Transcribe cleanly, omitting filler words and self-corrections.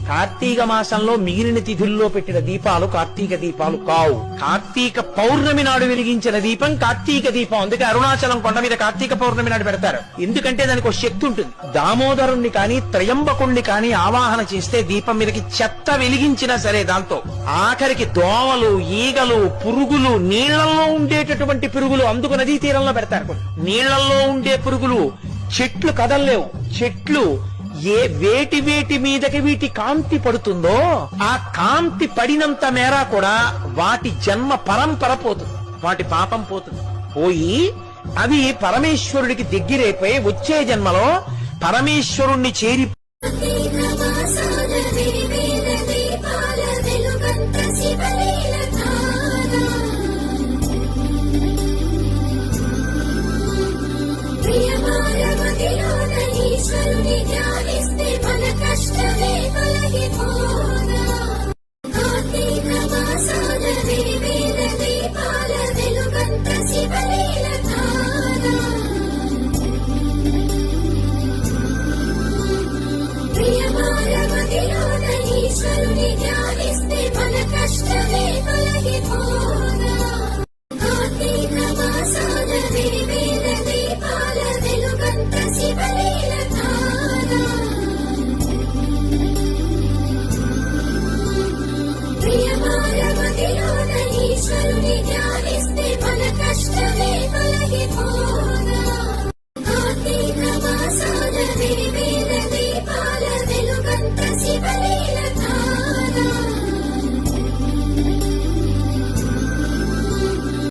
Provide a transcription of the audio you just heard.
కార్తీక మాసంలో మిగిలిన తిథుల్లో పెట్టిన దీపాలు కార్తీక దీపాలు కావు. కార్తీక పౌర్ణమి నాడు వెలిగించిన దీపం కార్తీక దీపం. అందుకే అరుణాచలం కొండ మీద కార్తీక పౌర్ణమి నాడు పెడతారు. ఎందుకంటే దానికి ఒక శక్తి ఉంటుంది. దామోదరుణ్ణి కాని త్రయంబకుణ్ణి కాని ఆవాహన చేస్తే దీపం మీదకి చెత్త వెలిగించినా సరే దాంతో ఆఖరికి దోమలు, ఈగలు, పురుగులు, నీళ్లలో ఉండేటటువంటి పురుగులు, అందుకు నదీ తీరంలో పెడతారు. నీళ్లలో ఉండే పురుగులు, చెట్లు కదల్లేవు. చెట్లు వేటి మీదకి వీటి కాంతి పడుతుందో ఆ కాంతి పడినంత మేర కూడా వాటి జన్మ పరంపర పోతుంది, వాటి పాపం పోతుంది. పోయి అవి పరమేశ్వరుడికి దగ్గరైపోయి వచ్చే జన్మలో పరమేశ్వరుణ్ణి చేరి ఈశ్వరుని ధ్యానిస్తే మన కష్టమే తొలగిపో.